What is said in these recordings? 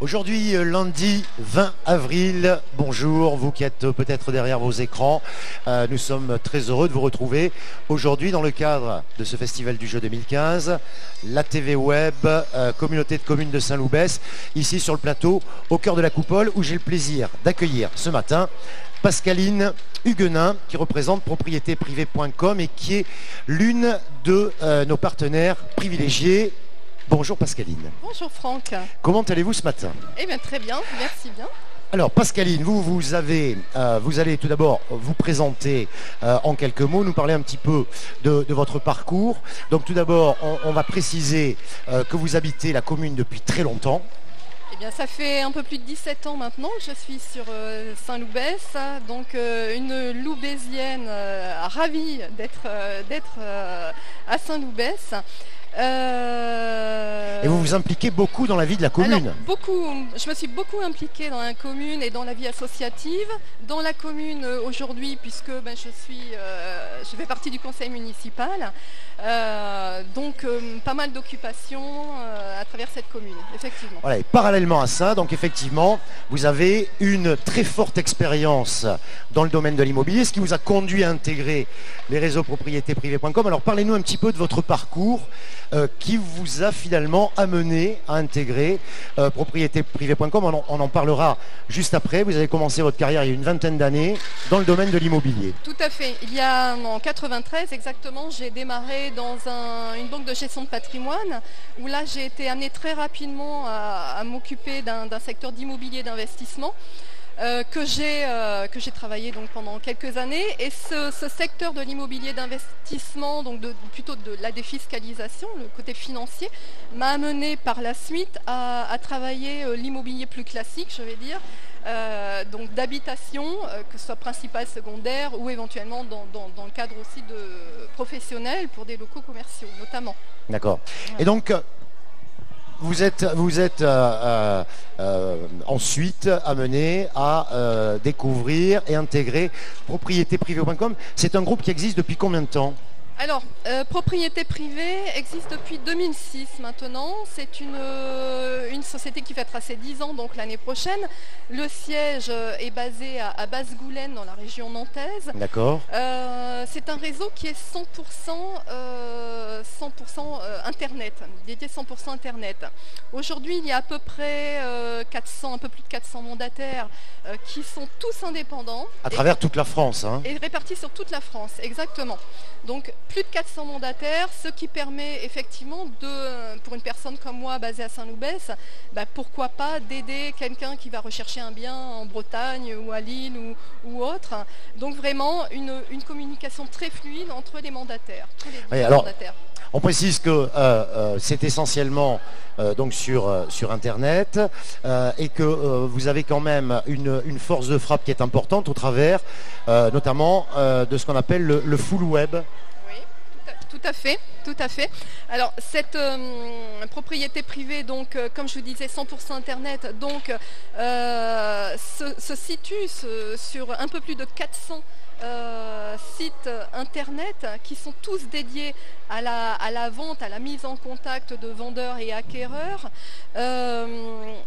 Aujourd'hui, lundi 20 avril, bonjour, vous qui êtes peut-être derrière vos écrans. Nous sommes très heureux de vous retrouver aujourd'hui dans le cadre de ce Festival du Jeu 2015, la TV Web, communauté de communes de Saint-Loubès, ici sur le plateau, au cœur de la coupole, où j'ai le plaisir d'accueillir ce matin Pascaline Huguenin, qui représente propriétéprivée.com et qui est l'une de nos partenaires privilégiés. Bonjour Pascaline. Bonjour Franck. Comment allez-vous ce matin? Eh bien très bien, merci bien. Alors Pascaline, vous allez tout d'abord vous présenter en quelques mots, nous parler un petit peu de votre parcours. Donc tout d'abord, on va préciser que vous habitez la commune depuis très longtemps. Eh bien ça fait un peu plus de 17 ans maintenant que je suis sur Saint-Loubès, donc une loubésienne ravie d'être à Saint-Loubès. Et vous vous impliquez beaucoup dans la vie de la commune? Alors, je me suis beaucoup impliquée dans la commune et dans la vie associative. Dans la commune aujourd'hui, puisque je fais partie du conseil municipal, donc pas mal d'occupations à travers cette commune, effectivement. Voilà, et parallèlement à ça, donc effectivement, vous avez une très forte expérience dans le domaine de l'immobilier, ce qui vous a conduit à intégrer les réseaux propriétéprivée.com. Alors parlez-nous un petit peu de votre parcours qui vous a finalement amené à intégrer propriétéprivée.com. On en parlera juste après. Vous avez commencé votre carrière il y a une vingtaine d'années dans le domaine de l'immobilier. Tout à fait. En 93 exactement, j'ai démarré dans une banque de gestion de patrimoine où là j'ai été amenée très rapidement à m'occuper d'un secteur d'immobilier d'investissement. Que j'ai travaillé donc pendant quelques années, et ce secteur de l'immobilier d'investissement, donc plutôt de la défiscalisation, le côté financier, m'a amené par la suite à travailler l'immobilier plus classique, je vais dire, donc d'habitation, que ce soit principal, secondaire, ou éventuellement dans le cadre aussi de professionnel pour des locaux commerciaux notamment. D'accord. Voilà. Et donc vous êtes ensuite amené à découvrir et intégrer propriétéprivée.com. C'est un groupe qui existe depuis combien de temps? Alors, Propriété Privée existe depuis 2006 maintenant. C'est une société qui fêtera ses 10 ans donc l'année prochaine. Le siège est basé à Basse-Goulaine dans la région nantaise. D'accord. C'est un réseau qui est 100% Internet, dédié 100% Internet. Aujourd'hui, il y a à peu près un peu plus de 400 mandataires qui sont tous indépendants. À travers toute la France, hein. Et répartis sur toute la France, exactement. Donc plus de 400 mandataires, ce qui permet effectivement pour une personne comme moi basée à Saint-Loubès, pourquoi pas d'aider quelqu'un qui va rechercher un bien en Bretagne ou à Lille ou autre. Donc vraiment une communication très fluide entre les mandataires, tous les mandataires. On précise que c'est essentiellement donc sur Internet et que vous avez quand même une force de frappe qui est importante au travers notamment de ce qu'on appelle le full web. Tout à fait. Alors cette propriété privée, donc comme je vous disais, 100% Internet, donc se situe sur un peu plus de 400 sites internet qui sont tous dédiés à la vente, à la mise en contact de vendeurs et acquéreurs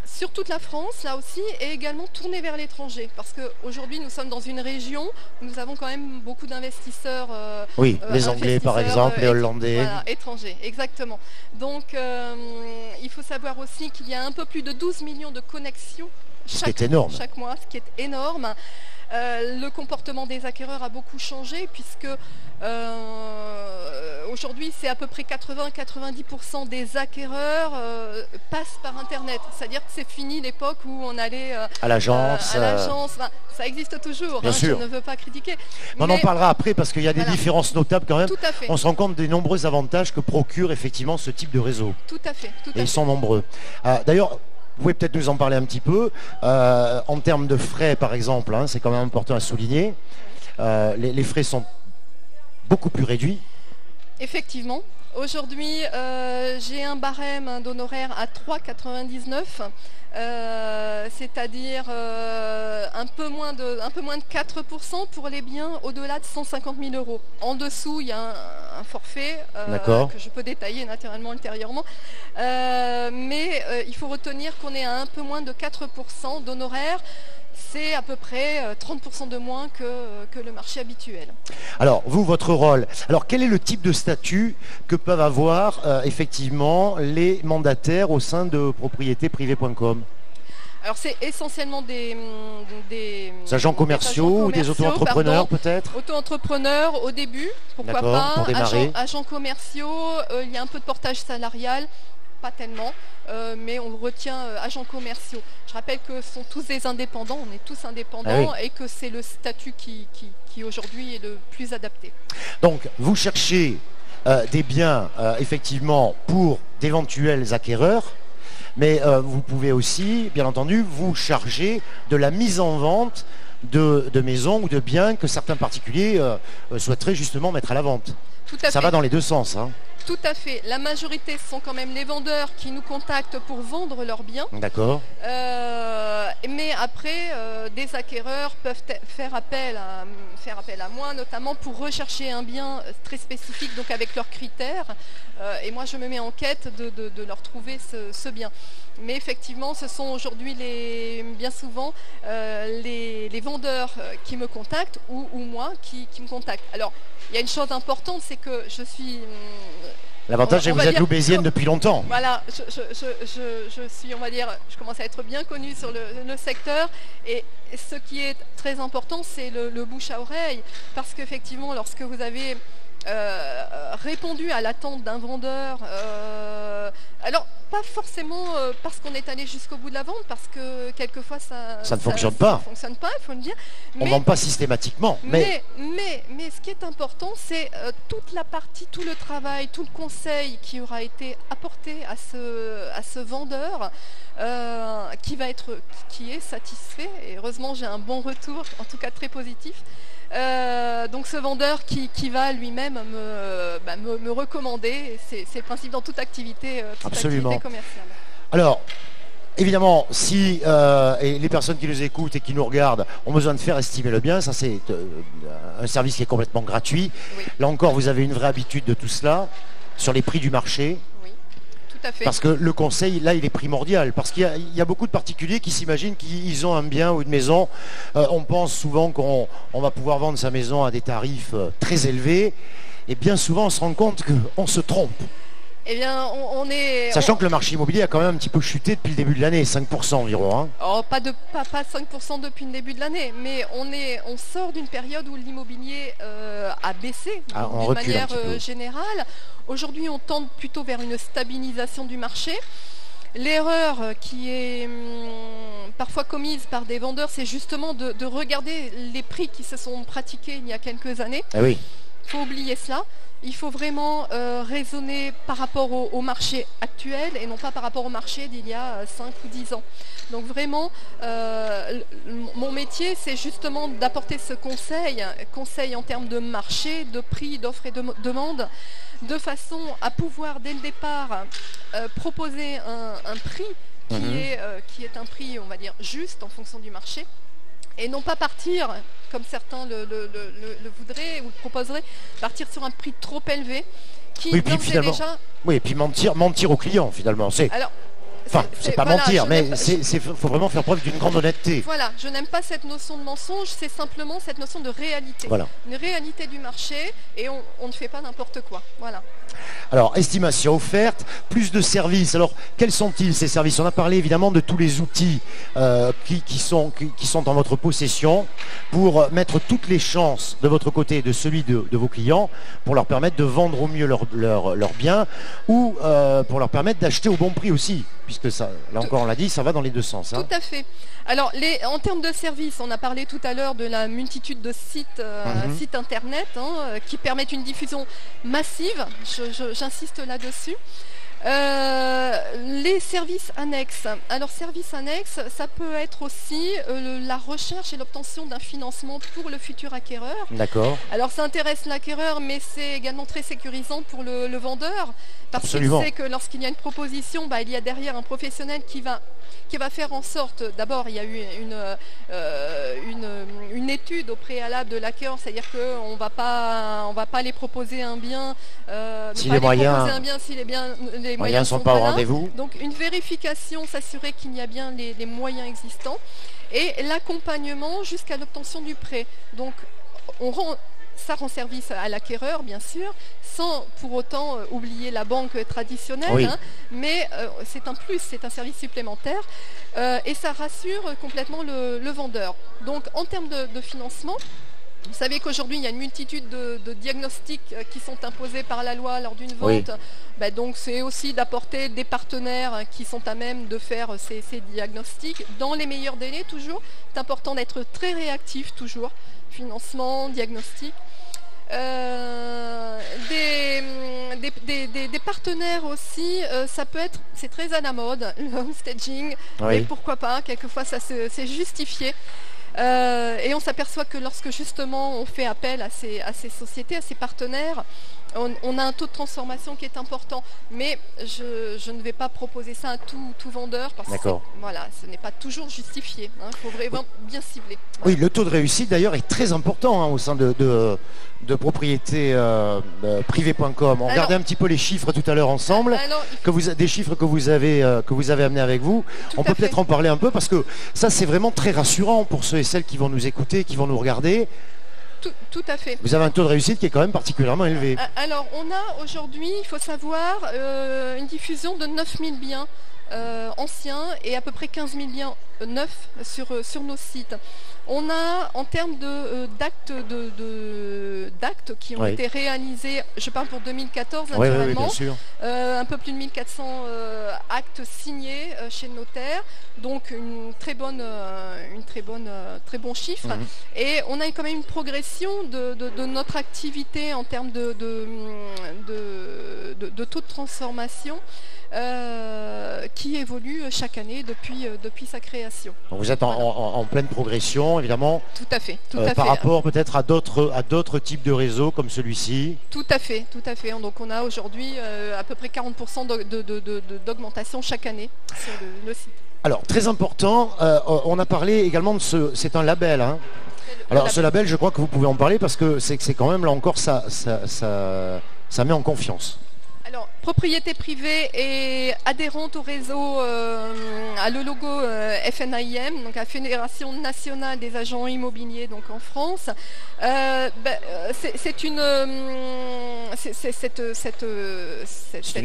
sur toute la France, là aussi, et également tournés vers l'étranger, parce qu'aujourd'hui nous sommes dans une région où nous avons quand même beaucoup d'investisseurs. Oui, les Anglais par exemple, les Hollandais. Voilà, étrangers, exactement. Donc il faut savoir aussi qu'il y a un peu plus de 12 millions de connexions chaque mois, ce qui est énorme. Le comportement des acquéreurs a beaucoup changé puisque aujourd'hui c'est à peu près 80-90% des acquéreurs passent par Internet. C'est-à-dire que c'est fini l'époque où on allait à l'agence. Enfin, ça existe toujours, bien sûr. Je ne veux pas critiquer. Mais on en parlera après parce qu'il y a des différences notables quand même. Tout à fait. On se rend compte des nombreux avantages que procure effectivement ce type de réseau. Tout à fait. Et ils sont nombreux. D'ailleurs, vous pouvez peut-être nous en parler un petit peu. En termes de frais, par exemple, hein, c'est quand même important à souligner. Les frais sont beaucoup plus réduits. Effectivement. Aujourd'hui, j'ai un barème d'honoraires à 3,99, c'est-à-dire un peu moins de 4% pour les biens au-delà de 150 000 euros. En dessous, il y a un forfait que je peux détailler naturellement ultérieurement. Mais il faut retenir qu'on est à un peu moins de 4% d'honoraires. C'est à peu près 30% de moins que le marché habituel. Alors, vous, votre rôle, alors quel est le type de statut que peuvent avoir effectivement les mandataires au sein de propriétéprivée.com? Alors c'est essentiellement des agents commerciaux ou des auto-entrepreneurs peut-être? Auto-entrepreneurs au début, pourquoi pas, pour démarrer. Agents commerciaux, il y a un peu de portage salarial. Pas tellement, mais on retient agents commerciaux. Je rappelle que ce sont tous des indépendants, on est tous indépendants et que c'est le statut qui aujourd'hui est le plus adapté. Donc vous cherchez des biens effectivement pour d'éventuels acquéreurs, mais vous pouvez aussi, bien entendu, vous charger de la mise en vente de maisons ou de biens que certains particuliers souhaiteraient justement mettre à la vente. Ça va dans les deux sens. Hein. Tout à fait. La majorité, ce sont quand même les vendeurs qui nous contactent pour vendre leurs biens. D'accord. Mais après, des acquéreurs peuvent faire appel à moi, notamment pour rechercher un bien très spécifique, donc avec leurs critères. Et moi, je me mets en quête de leur trouver ce bien. Mais effectivement, ce sont aujourd'hui bien souvent les vendeurs qui me contactent ou moi qui me contactent. Alors, il y a une chose importante, c'est que je suis... L'avantage, c'est que vous êtes loubézienne depuis longtemps. Voilà, je suis, on va dire, je commence à être bien connue sur le secteur. Et ce qui est très important, c'est le bouche à oreille. Parce qu'effectivement, lorsque vous avez répondu à l'attente d'un vendeur, alors pas forcément parce qu'on est allé jusqu'au bout de la vente, parce que quelquefois ça ne fonctionne pas. Ça fonctionne pas, il faut le dire. On ne vend pas systématiquement. Mais ce qui est important, c'est toute la partie, tout le travail, tout le conseil qui aura été apporté à ce vendeur, qui est satisfait. Et heureusement, j'ai un bon retour, en tout cas très positif. Donc ce vendeur qui va lui-même me recommander, c'est le principe dans toute activité commerciale. Alors, évidemment, si et les personnes qui nous écoutent et qui nous regardent ont besoin de faire estimer le bien, ça c'est un service qui est complètement gratuit. Oui. Là encore, vous avez une vraie habitude de tout cela, sur les prix du marché. Parce que le conseil, là, il est primordial. Parce qu'il y a beaucoup de particuliers qui s'imaginent qu'ils ont un bien ou une maison. On pense souvent qu'on va pouvoir vendre sa maison à des tarifs très élevés. Et bien souvent, on se rend compte qu'on se trompe. Eh bien, Sachant que le marché immobilier a quand même un petit peu chuté depuis le début de l'année, 5% environ. Hein. Oh, pas 5% depuis le début de l'année, mais on sort d'une période où l'immobilier a baissé d'une manière générale. Aujourd'hui, on tend plutôt vers une stabilisation du marché. L'erreur qui est parfois commise par des vendeurs, c'est justement de regarder les prix qui se sont pratiqués il y a quelques années. Ah oui. Il faut oublier cela. Il faut vraiment raisonner par rapport au marché actuel et non pas par rapport au marché d'il y a 5 ou 10 ans. Donc vraiment, mon métier, c'est justement d'apporter ce conseil en termes de marché, de prix, d'offres et de demande, de façon à pouvoir dès le départ proposer un prix qui est un prix, on va dire, juste en fonction du marché. Et non pas partir, comme certains le voudraient ou le proposeraient, partir sur un prix trop élevé qui oui, puis finalement, déjà... Oui, et puis mentir aux clients finalement. C'est pas mentir, mais il faut vraiment faire preuve d'une grande honnêteté. Voilà, je n'aime pas cette notion de mensonge, c'est simplement cette notion de réalité. Voilà. Une réalité du marché et on ne fait pas n'importe quoi. Voilà. Alors, estimation offerte, plus de services. Alors, quels sont-ils ces services? On a parlé évidemment de tous les outils qui sont en votre possession pour mettre toutes les chances de votre côté et de celui de vos clients pour leur permettre de vendre au mieux leurs biens ou pour leur permettre d'acheter au bon prix aussi, puisque ça, là encore on l'a dit, ça va dans les deux sens. Hein. Tout à fait. Alors, en termes de services, on a parlé tout à l'heure de la multitude de sites internet qui permettent une diffusion massive, j'insiste là-dessus. Les services annexes. Alors, services annexes, ça peut être aussi la recherche et l'obtention d'un financement pour le futur acquéreur. D'accord. Alors, ça intéresse l'acquéreur, mais c'est également très sécurisant pour le vendeur, parce qu'il sait que lorsqu'il y a une proposition, il y a derrière un professionnel qui va faire en sorte, d'abord, il y a eu une étude au préalable de l'acquéreur, c'est-à-dire qu'on ne va pas les proposer un bien si les moyens ne sont pas au rendez-vous. Donc une vérification, s'assurer qu'il y a bien les moyens existants, et l'accompagnement jusqu'à l'obtention du prêt. Donc ça rend service à l'acquéreur, bien sûr, sans pour autant oublier la banque traditionnelle, oui. Mais c'est un plus, c'est un service supplémentaire, et ça rassure complètement le vendeur. Donc en termes de financement, vous savez qu'aujourd'hui, il y a une multitude de diagnostics qui sont imposés par la loi lors d'une vente. Oui. Donc c'est aussi d'apporter des partenaires qui sont à même de faire ces diagnostics dans les meilleurs délais toujours. C'est important d'être très réactif toujours. Financement, diagnostic. Des partenaires aussi, ça peut être, c'est très à la mode, le homestaging, oui. Mais pourquoi pas, quelquefois ça c'est justifié. Et on s'aperçoit que lorsque justement on fait appel à ces sociétés, à ces partenaires, on a un taux de transformation qui est important, mais je ne vais pas proposer ça à tout vendeur, parce que voilà, ce n'est pas toujours justifié, il faut vraiment bien cibler. Oui, le taux de réussite d'ailleurs est très important au sein de propriété privée.com. On regardait un petit peu les chiffres tout à l'heure ensemble, des chiffres que vous avez amenés avec vous. On peut peut-être en parler un peu, parce que ça c'est vraiment très rassurant pour ceux et celles qui vont nous écouter, qui vont nous regarder. Tout à fait. Vous avez un taux de réussite qui est quand même particulièrement élevé. Alors, on a aujourd'hui, il faut savoir, une diffusion de 9000 biens anciens et à peu près 15 000 biens neufs sur nos sites. On a, en termes d'actes qui ont été réalisés, je parle pour 2014 naturellement, bien sûr. Un peu plus de 1400 actes signés chez le notaire, donc très bon chiffre. Et on a quand même une progression de notre activité en termes de taux de transformation. Qui évolue chaque année depuis sa création. Donc vous êtes en pleine progression, évidemment. Tout à fait. Par rapport peut-être à d'autres types de réseaux comme celui-ci. Tout à fait. Donc on a aujourd'hui à peu près 40% d'augmentation chaque année sur le site. Alors très important, on a parlé également c'est un label. Alors ce label, je crois que vous pouvez en parler, parce que c'est quand même là encore ça met en confiance. Alors, propriété privée et adhérente au réseau, à le logo FNAIM, donc la Fédération nationale des agents immobiliers, donc en France. C'est une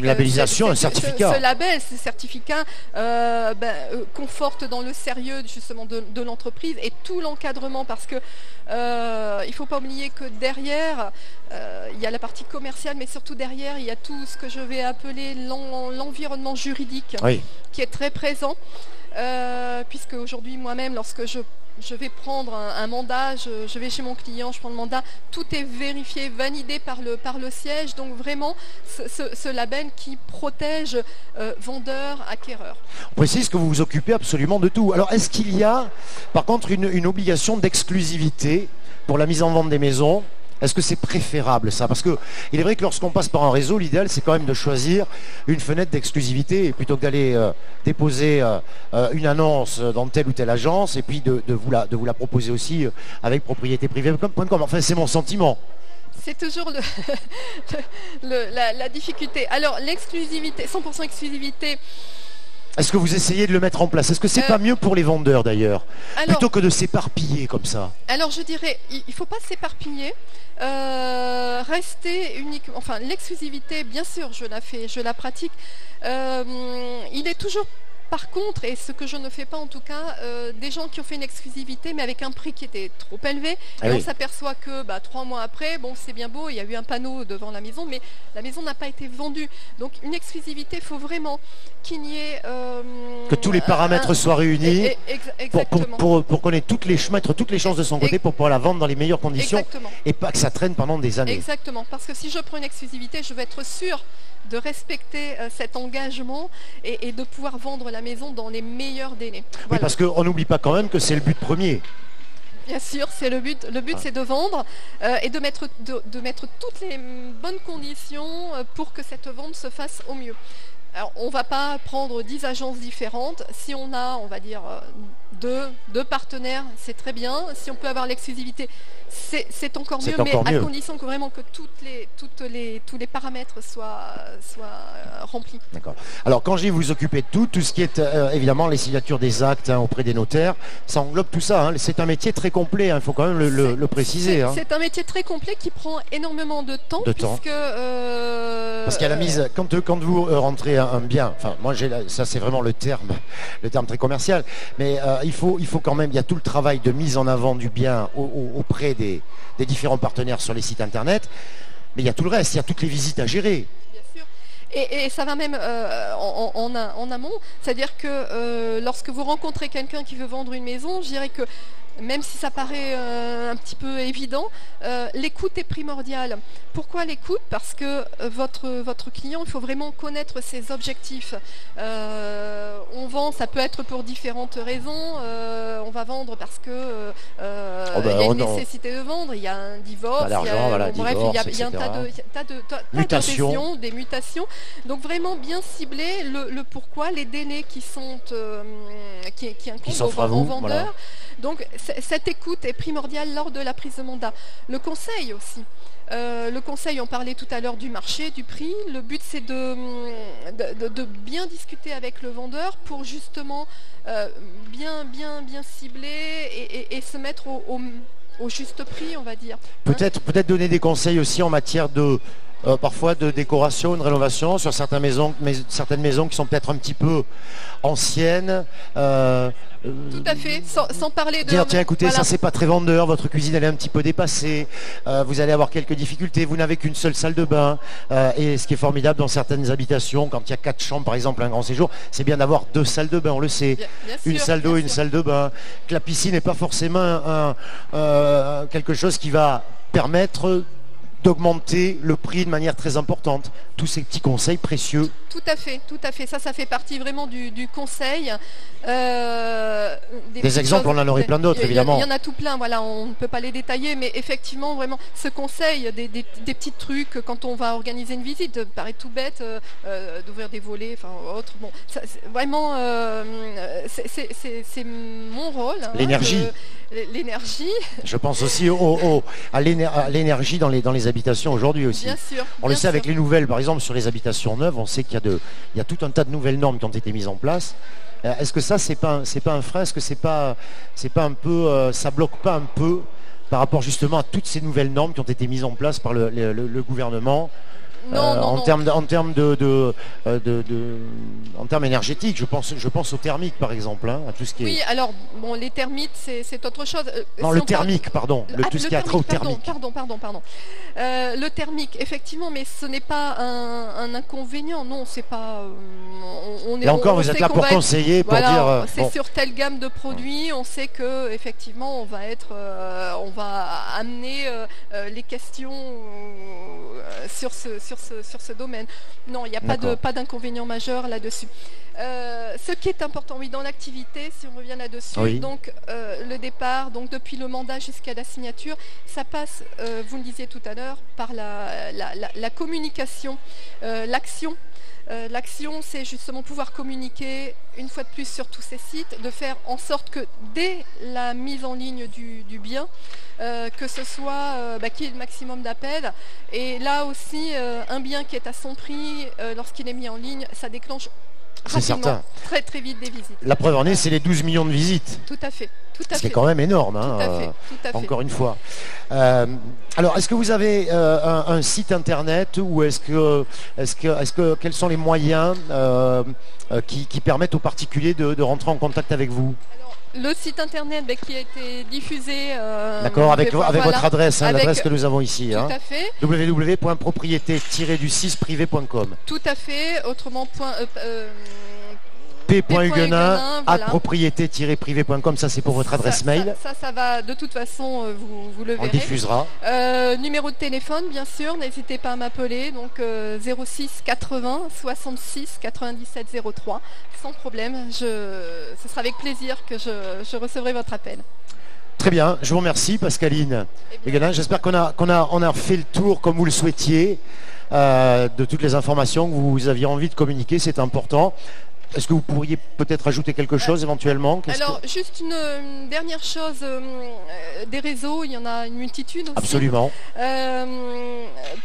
labellisation, un certificat. Ce label, ce certificat conforte dans le sérieux justement de l'entreprise et tout l'encadrement, parce que il ne faut pas oublier que derrière, il y a la partie commerciale, mais surtout derrière, il y a tout ce que je vais appeler l'environnement juridique, qui est très présent, puisque aujourd'hui, moi-même, lorsque je vais prendre un mandat, je vais chez mon client, je prends le mandat, tout est vérifié, validé par le siège, donc vraiment ce label qui protège vendeur, acquéreur. On précise que vous vous occupez absolument de tout. Alors est-ce qu'il y a par contre une obligation d'exclusivité pour la mise en vente des maisons ? Est-ce que c'est préférable ça? Parce qu'il est vrai que lorsqu'on passe par un réseau, l'idéal c'est quand même de choisir une fenêtre d'exclusivité, plutôt que d'aller déposer une annonce dans telle ou telle agence, et puis de vous la proposer aussi avec propriété privée.com. Enfin, c'est mon sentiment. C'est toujours la difficulté. Alors l'exclusivité, 100% exclusivité. Est-ce que vous essayez de le mettre en place? Est-ce que c'est pas mieux pour les vendeurs d'ailleurs, plutôt que de s'éparpiller comme ça? Alors je dirais, il ne faut pas s'éparpiller. Rester uniquement, enfin l'exclusivité, bien sûr, je la pratique. Il est toujours, par contre, et ce que je ne fais pas en tout cas, des gens qui ont fait une exclusivité mais avec un prix qui était trop élevé, et on s'aperçoit que 3 mois après, bon c'est bien beau, il y a eu un panneau devant la maison, mais la maison n'a pas été vendue. Donc une exclusivité, il faut vraiment qu'il n'y ait... que tous les paramètres soient réunis pour connaître mettre toutes les chances de son côté pour pouvoir la vendre dans les meilleures conditions. Exactement. Et pas que ça traîne pendant des années. Exactement, parce que si je prends une exclusivité, je veux être sûr de respecter cet engagement et de pouvoir vendre la maison dans les meilleurs délais. Oui, Voilà. parce qu'on n'oublie pas quand même que c'est le but premier. Bien sûr, c'est le but. Le but, c'est de vendre et de mettre toutes les bonnes conditions pour que cette vente se fasse au mieux. Alors, on ne va pas prendre 10 agences différentes. Si on a, on va dire, deux partenaires, c'est très bien. Si on peut avoir l'exclusivité, c'est encore mieux, mais à condition que vraiment que tous les paramètres soient remplis. D'accord. Alors quand je dis vous occupez de tout ce qui est évidemment les signatures des actes auprès des notaires, ça englobe tout ça. Hein. C'est un métier très complet, il faut quand même le préciser. C'est un métier très complet qui prend énormément de temps. Parce qu'à la mise, quand vous rentrez un bien, enfin moi ça c'est vraiment le terme très commercial, mais il faut quand même, il y a tout le travail de mise en avant du bien auprès des différents partenaires sur les sites internet, mais il y a tout le reste, il y a toutes les visites à gérer. Bien sûr. Et ça va même en amont, c'est-à-dire que lorsque vous rencontrez quelqu'un qui veut vendre une maison, je dirais que même si ça paraît un petit peu évident, l'écoute est primordiale. Pourquoi l'écoute? Parce que votre client, il faut vraiment connaître ses objectifs. On vend, ça peut être pour différentes raisons. On va vendre parce que il y a une nécessité de vendre, il y a un divorce, il y a un tas de mutations. des mutations. Donc vraiment bien cibler le pourquoi, les délais qui incombent au vendeur. Voilà. Donc cette écoute est primordiale lors de la prise de mandat. Le conseil aussi. Le conseil, on parlait tout à l'heure du marché, du prix. Le but, c'est de bien discuter avec le vendeur pour justement bien cibler et se mettre au juste prix, on va dire. Peut-être donner des conseils aussi en matière de parfois de décoration, de rénovation sur certaines maisons qui sont peut-être un petit peu anciennes. Tout à fait, sans parler de... Dire, tiens, écoutez, voilà. Ça c'est pas très vendeur, votre cuisine elle est un petit peu dépassée, vous allez avoir quelques difficultés, vous n'avez qu'une seule salle de bain, et ce qui est formidable dans certaines habitations, quand il y a 4 chambres par exemple, un grand séjour, c'est bien d'avoir 2 salles de bain, on le sait, une salle d'eau, une salle de bain, que la piscine n'est pas forcément quelque chose qui va permettre d'augmenter le prix de manière très importante. Tous ces petits conseils précieux. Tout à fait. Ça fait partie vraiment du conseil. Des exemples, on en aurait plein d'autres, évidemment. Il y en a tout plein, voilà, on ne peut pas les détailler, mais effectivement, vraiment, ce conseil, des petits trucs, quand on va organiser une visite, paraît tout bête, d'ouvrir des volets, enfin, autre. Bon, ça, vraiment, c'est mon rôle. L'énergie. L'énergie. Je pense aussi à l'énergie dans les habitations aujourd'hui aussi. Bien sûr. On le sait avec les nouvelles, par exemple sur les habitations neuves, on sait qu'il y a tout un tas de nouvelles normes qui ont été mises en place. Est-ce que ça c'est pas un frein? Est-ce que c'est pas un peu, ça bloque pas un peu par rapport justement à toutes ces nouvelles normes qui ont été mises en place par le gouvernement? En termes énergétiques, je pense au thermique par exemple, hein, à tout ce qui est... Oui, alors bon, les thermites c'est autre chose. Non, si le thermique, pardon, tout ce qui a trait au thermique. Pardon. Le thermique, effectivement, mais ce n'est pas un inconvénient, non, c'est pas... Là encore, vous êtes là pour conseiller, pour dire... C'est sur telle gamme de produits, on sait que effectivement, on va amener les questions sur ce domaine. Non, il n'y a pas d'inconvénient majeur là-dessus. Ce qui est important, oui, dans l'activité, si on revient là-dessus, oui. Donc le départ, donc depuis le mandat jusqu'à la signature, ça passe, vous le disiez tout à l'heure, par la communication, l'action. L'action, c'est justement pouvoir communiquer une fois de plus sur tous ces sites, de faire en sorte que dès la mise en ligne du bien, que ce soit qu'il y ait le maximum d'appels. Et là aussi, un bien qui est à son prix, lorsqu'il est mis en ligne, ça déclenche rapidement, très très vite des visites. La preuve en est, c'est les 12 millions de visites. Tout à fait. Ce qui est quand même énorme, hein, tout à fait. Encore une fois. Alors, est-ce que vous avez un site internet ou quels sont les moyens qui permettent aux particuliers de rentrer en contact avec vous? Le site internet qui a été diffusé. D'accord, avec votre adresse, hein, l'adresse que nous avons ici. Tout à fait. www.propriété-du6privé.com. Tout à fait. Autrement, p.huguenin@propriété-privé.com, ça c'est pour votre adresse mail. Ça va de toute façon, vous le verrez. On le diffusera. Numéro de téléphone, bien sûr, n'hésitez pas à m'appeler, donc 06 80 66 97 03, sans problème. Ce sera avec plaisir que je recevrai votre appel. Très bien, je vous remercie Pascaline Huguenin. J'espère qu'on a fait le tour comme vous le souhaitiez de toutes les informations que vous aviez envie de communiquer, c'est important. Est-ce que vous pourriez peut-être ajouter quelque chose éventuellement? Alors, juste une dernière chose, des réseaux, il y en a une multitude aussi. Absolument.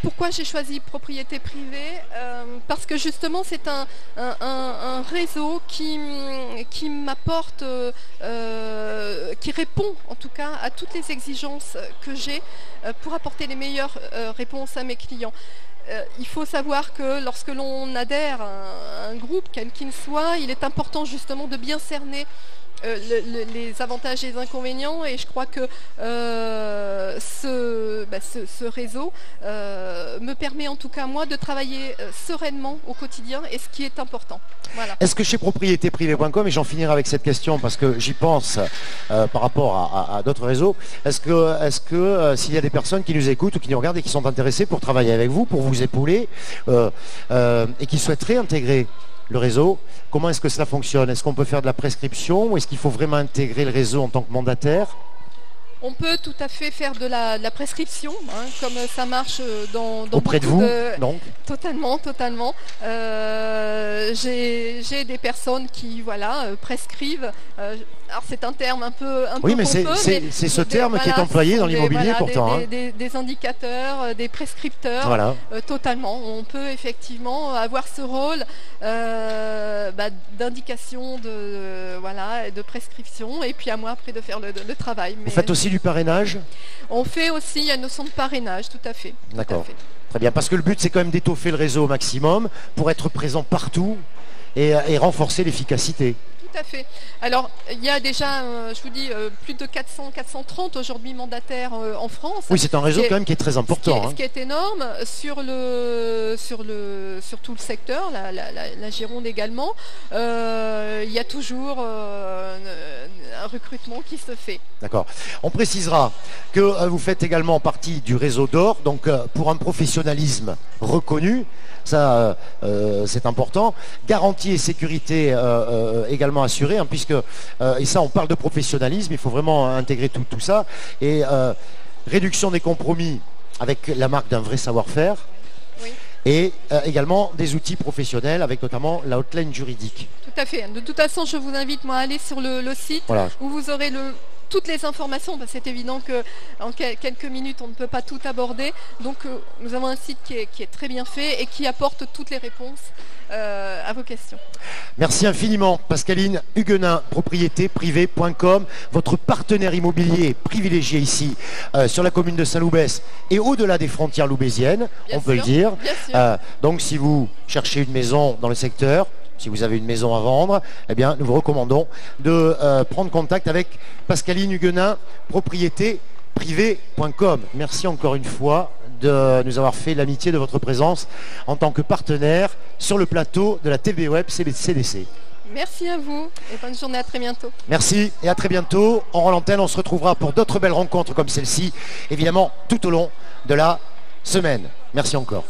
Pourquoi j'ai choisi propriété privée? Parce que justement, c'est un réseau qui m'apporte, qui répond en tout cas à toutes les exigences que j'ai pour apporter les meilleures réponses à mes clients. Il faut savoir que lorsque l'on adhère à un groupe, quel qu'il soit, il est important justement de bien cerner les avantages et les inconvénients, et je crois que ce réseau me permet en tout cas moi de travailler sereinement au quotidien, et ce qui est important. Voilà. Est-ce que chez propriétéprivé.com, et j'en finirai avec cette question parce que j'y pense par rapport à d'autres réseaux, est-ce que s'il y a des personnes qui nous écoutent ou qui nous regardent et qui sont intéressées pour travailler avec vous, pour vous épauler et qui souhaiteraient intégrer le réseau, comment est-ce que cela fonctionne? Est-ce qu'on peut faire de la prescription ou est-ce qu'il faut vraiment intégrer le réseau en tant que mandataire? On peut tout à fait faire de la prescription, hein, comme ça marche dans auprès de vous, donc Totalement. J'ai des personnes qui prescrivent. Alors c'est un terme un peu oui, mais pompeux, c'est ce terme qui est employé dans l'immobilier pourtant. Des indicateurs, des prescripteurs. Voilà. Totalement. On peut effectivement avoir ce rôle d'indication, de prescription, et puis à moi après de faire le travail. Vous faites aussi du parrainage? On fait aussi, il y a une notion de parrainage, tout à fait. D'accord. Très bien, parce que le but c'est quand même d'étoffer le réseau au maximum pour être présent partout et renforcer l'efficacité. Tout à fait. Alors, il y a déjà, je vous dis, plus de 430 aujourd'hui mandataires en France. Oui, c'est un réseau quand même qui est très important. Ce qui est énorme sur tout le secteur, la Gironde également. Il y a toujours un recrutement qui se fait. D'accord. On précisera que vous faites également partie du réseau d'or, donc pour un professionnalisme reconnu. Ça, c'est important. Garantie et sécurité également assurée, hein, puisque, et ça on parle de professionnalisme, il faut vraiment intégrer tout ça. Et réduction des compromis avec la marque d'un vrai savoir-faire. Oui. Et également des outils professionnels avec notamment la hotline juridique. Tout à fait. De toute façon, je vous invite moi à aller sur le site, voilà, où vous aurez toutes les informations, parce que c'est évident qu'en quelques minutes, on ne peut pas tout aborder. Donc, nous avons un site qui est très bien fait et qui apporte toutes les réponses à vos questions. Merci infiniment, Pascaline Huguenin, propriétéprivé.com, votre partenaire immobilier privilégié ici sur la commune de Saint-Loubès et au-delà des frontières loubésiennes, on peut le dire. Donc, si vous cherchez une maison dans le secteur, si vous avez une maison à vendre, eh bien, nous vous recommandons de prendre contact avec Pascaline Huguenin, propriétéprivé.com. Merci encore une fois de nous avoir fait l'amitié de votre présence en tant que partenaire sur le plateau de la TV Web CDC. Merci à vous et bonne journée, à très bientôt. Merci et à très bientôt. En rend l'antenne, on se retrouvera pour d'autres belles rencontres comme celle-ci, évidemment tout au long de la semaine. Merci encore.